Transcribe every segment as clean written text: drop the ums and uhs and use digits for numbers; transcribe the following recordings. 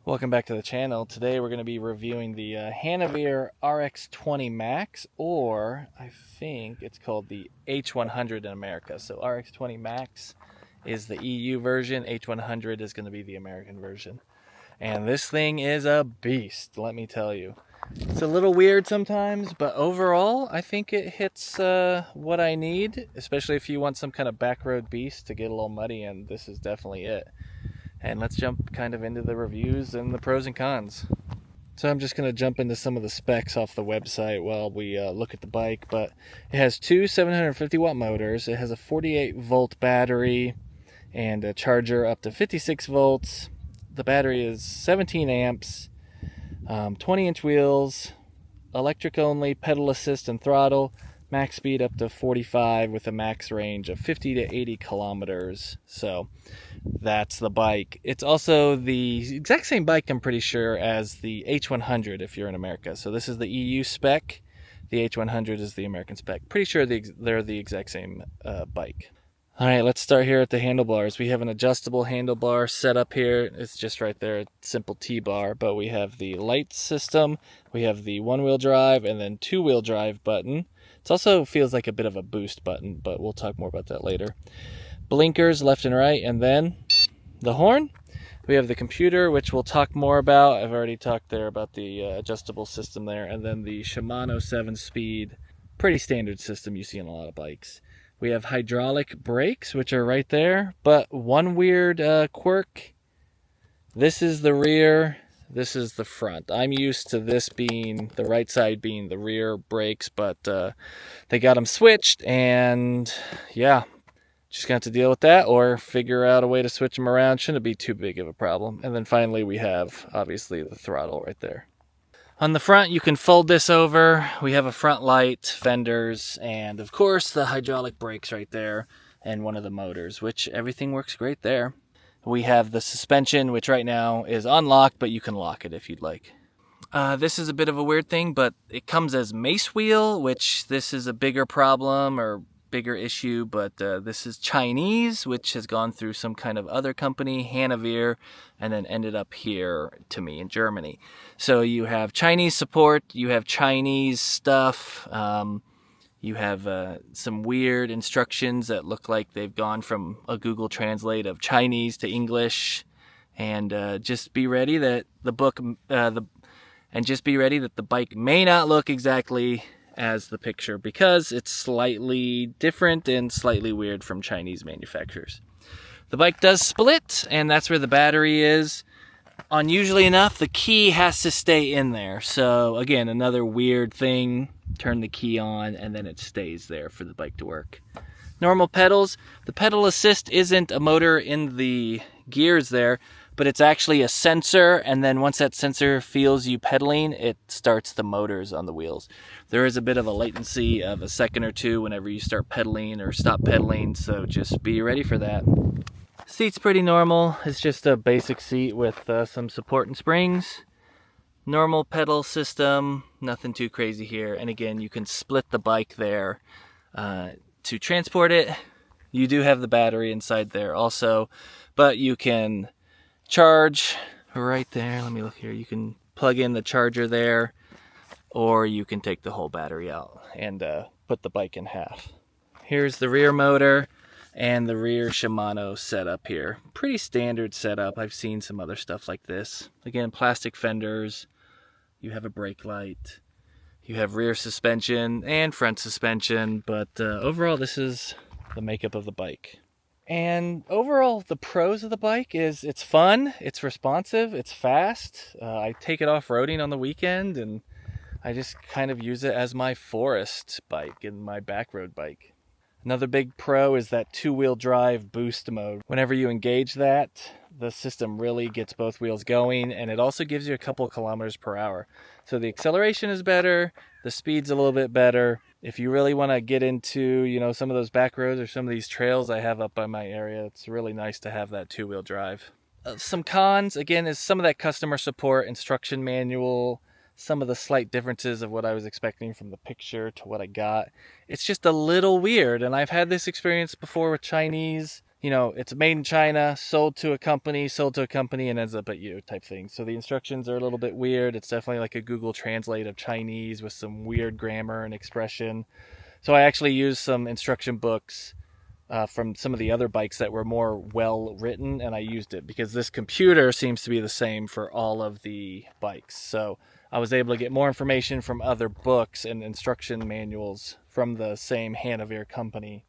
Welcome back to the channel. Today we're going to be reviewing the HANEVEAR RX20 Max, or I think it's called the H100 in America. So RX20 Max is the EU version, H100 is going to be the American version. And this thing is a beast, let me tell you. It's a little weird sometimes, but overall I think it hits what I need, especially if you want some kind of backroad beast to get a little muddy, and this is definitely it. And let's jump kind of into the reviews and the pros and cons. So I'm just going to jump into some of the specs off the website while we look at the bike. But it has two 750 watt motors. It has a 48 volt battery and a charger up to 56 volts. The battery is 17 amps, 20-inch wheels, electric only, pedal assist and throttle, max speed up to 45 with a max range of 50 to 80 kilometers. So that's the bike. It's also the exact same bike, I'm pretty sure, as the H100 if you're in America. So this is the EU spec. The H100 is the American spec. Pretty sure they're the exact same bike. All right, let's start here at the handlebars. We have an adjustable handlebar setup here. It's just right there, a simple T-bar, but we have the light system, we have the one-wheel drive, and then two-wheel drive button. It also feels like a bit of a boost button, but we'll talk more about that later. Blinkers left and right, and then the horn. We have the computer, which we'll talk more about. I've already talked there about the adjustable system there, and then the Shimano 7-speed, pretty standard system you see on a lot of bikes. We have hydraulic brakes, which are right there, but one weird quirk. This is the rear, this is the front. I'm used to this being, the right side being the rear brakes, but they got them switched, and yeah, just gonna have to deal with that or figure out a way to switch them around. Shouldn't be too big of a problem. And then finally we have, obviously, the throttle right there. On the front, you can fold this over. We have a front light, fenders, and of course the hydraulic brakes right there, and one of the motors, which everything works great there. We have the suspension, which right now is unlocked, but you can lock it if you'd like. This is a bit of a weird thing, but it comes as Mace Wheel, which this is a bigger problem or bigger issue, but this is Chinese, which has gone through some kind of other company, HANEVEAR, and then ended up here to me in Germany. So you have Chinese support, you have Chinese stuff, you have some weird instructions that look like they've gone from a Google Translate of Chinese to English, and just be ready that the bike may not look exactly as the picture, because it's slightly different and slightly weird from Chinese manufacturers. The bike does split, and that's where the battery is. Unusually enough, the key has to stay in there. So again, another weird thing. Turn the key on and then it stays there for the bike to work. Normal pedals. The pedal assist isn't a motor in the gears there, but it's actually a sensor, and then once that sensor feels you pedaling, it starts the motors on the wheels. There is a bit of a latency of a second or two whenever you start pedaling or stop pedaling, so just be ready for that. Seat's pretty normal. It's just a basic seat with some support and springs. Normal pedal system, nothing too crazy here. And again, you can split the bike there to transport it. You do have the battery inside there also, but you can charge right there. Let me look here. You can plug in the charger there, or you can take the whole battery out and put the bike in half. Here's the rear motor and the rear Shimano setup here. Pretty standard setup. I've seen some other stuff like this. Again, plastic fenders. You have a brake light. You have rear suspension and front suspension, but overall this is the makeup of the bike. And overall, the pros of the bike is it's fun, it's responsive, it's fast. I take it off-roading on the weekend, and I just kind of use it as my forest bike and my backroad bike. Another big pro is that two-wheel drive boost mode. Whenever you engage that, the system really gets both wheels going, and it also gives you a couple kilometers per hour. So the acceleration is better, the speed's a little bit better. If you really want to get into, you know, some of those back roads or some of these trails I have up by my area, it's really nice to have that two-wheel drive. Some cons, again, is some of that customer support, instruction manual, some of the slight differences of what I was expecting from the picture to what I got. It's just a little weird, and I've had this experience before with Chinese you know, it's made in China, sold to a company, and ends up at you type thing. So the instructions are a little bit weird. It's definitely like a Google Translate of Chinese with some weird grammar and expression. So I actually used some instruction books from some of the other bikes that were more well written, and I used it because this computer seems to be the same for all of the bikes. So I was able to get more information from other books and instruction manuals from the same HANEVEAR company,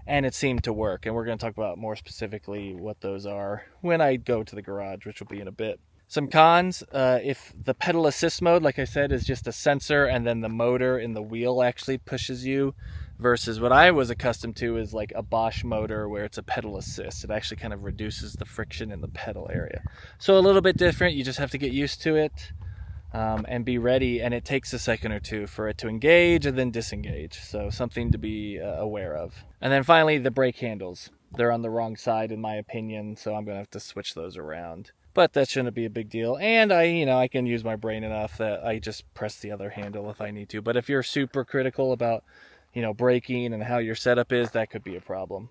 and it seemed to work. And we're going to talk about more specifically what those are when I go to the garage, which will be in a bit. Some cons, if the pedal assist mode, like I said, is just a sensor and then the motor in the wheel actually pushes you, versus what I was accustomed to is like a Bosch motor where it's a pedal assist. It actually kind of reduces the friction in the pedal area. So a little bit different. You just have to get used to it and be ready, and it takes a second or two for it to engage and then disengage. So something to be aware of. And then finally, the brake handles. They're on the wrong side in my opinion, so I'm going to have to switch those around. But that shouldn't be a big deal. And I can use my brain enough that I just press the other handle if I need to. But if you're super critical about, braking and how your setup is, that could be a problem.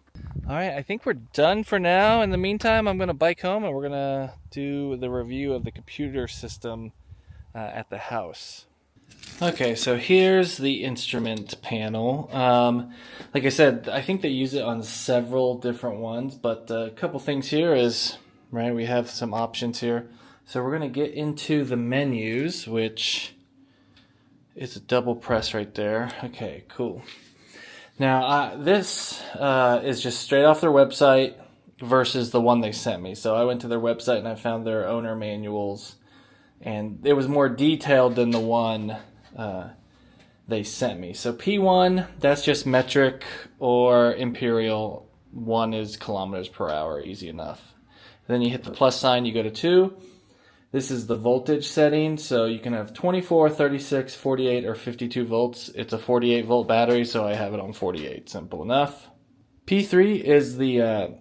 All right, I think we're done for now. In the meantime, I'm going to bike home and we're going to do the review of the computer system at the house. Okay, so here's the instrument panel. Like I said, I think they use it on several different ones, but a couple things here is, right, we have some options here. So we're going to get into the menus, which is a double press right there. Okay, cool. Now, this is just straight off their website versus the one they sent me. So I went to their website and I found their owner manuals, and it was more detailed than the one they sent me. So P1, that's just metric or imperial. 1 is kilometers per hour, easy enough. Then you hit the plus sign, you go to 2. This is the voltage setting, so you can have 24, 36, 48, or 52 volts. It's a 48 volt battery, so I have it on 48. Simple enough. P3 is the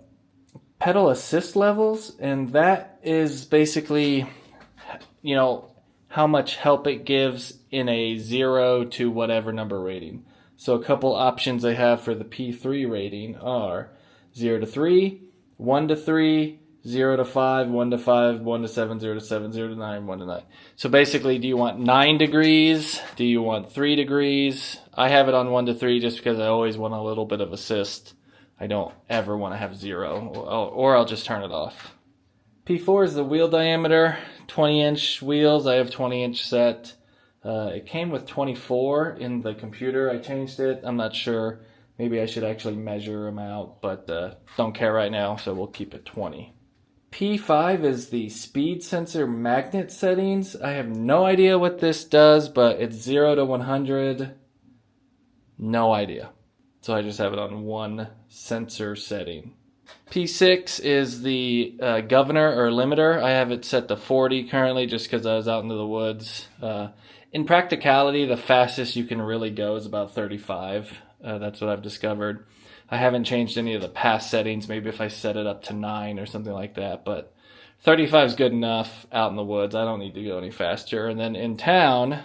pedal assist levels, and that is basically, how much help it gives in a 0 to whatever number rating. So a couple options I have for the P3 rating are 0 to 3, 1 to 3, 0 to 5, 1 to 5, 1 to 7, 0 to 7, 0 to 9, 1 to 9. So basically, do you want 9 degrees? Do you want 3 degrees? I have it on 1 to 3 just because I always want a little bit of assist. I don't ever want to have 0, or I'll just turn it off. P4 is the wheel diameter, 20-inch wheels. I have 20-inch set. It came with 24 in the computer. I changed it. I'm not sure. Maybe I should actually measure them out, but don't care right now, so we'll keep it 20. P5 is the speed sensor magnet settings. I have no idea what this does, but it's 0 to 100. No idea. So I just have it on one sensor setting. P6 is the governor or limiter. I have it set to 40 currently just because I was out into the woods. In practicality, the fastest you can really go is about 35. That's what I've discovered. I haven't changed any of the past settings. Maybe if I set it up to 9 or something like that. But 35 is good enough out in the woods. I don't need to go any faster. And then in town,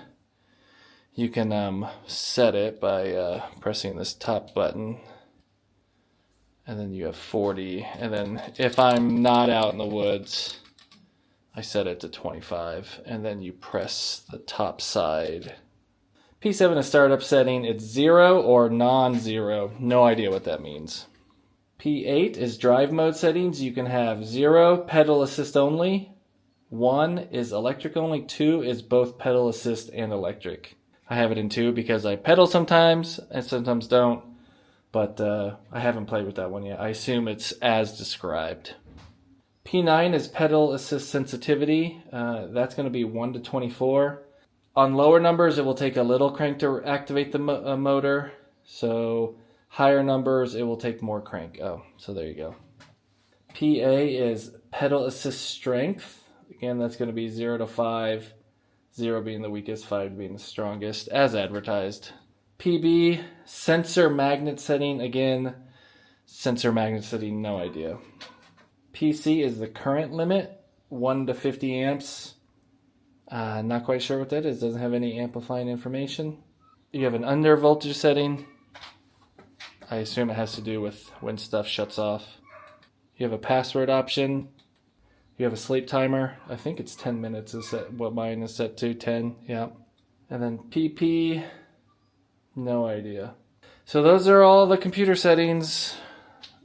you can set it by pressing this top button. And then you have 40. And then if I'm not out in the woods, I set it to 25. And then you press the top side. P7 is startup setting. It's 0 or non-0. No idea what that means. P8 is drive mode settings. You can have 0, pedal assist only. 1 is electric only. 2 is both pedal assist and electric. I have it in 2 because I pedal sometimes and sometimes don't. But I haven't played with that one yet. I assume it's as described. P9 is pedal assist sensitivity. That's going to be 1 to 24. On lower numbers, it will take a little crank to activate the motor. So higher numbers, it will take more crank. Oh, so there you go. PA is pedal assist strength. Again, that's going to be 0 to 5. 0 being the weakest, 5 being the strongest, as advertised. PB, sensor magnet setting. Again, sensor magnet setting, no idea. PC is the current limit, 1 to 50 amps. Not quite sure what that is. Doesn't have any amplifying information. You have an under voltage setting. I assume it has to do with when stuff shuts off. You have a password option. You have a sleep timer. I think it's 10 minutes is set, what mine is set to, 10, yeah. And then PP, no idea. So those are all the computer settings,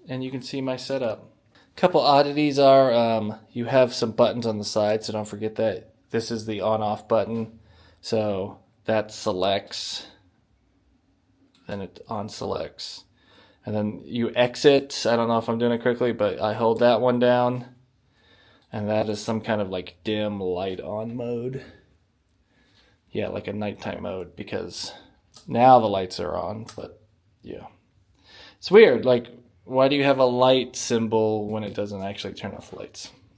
and you can see my setup. Couple oddities are you have some buttons on the side, so don't forget that this is the on-off button. So that selects, then it on-selects. And then you exit. I don't know if I'm doing it correctly, but I hold that one down. And that is some kind of like dim light on mode. Yeah, like a nighttime mode, because now the lights are on, but yeah. It's weird, like, why do you have a light symbol when it doesn't actually turn off the lights?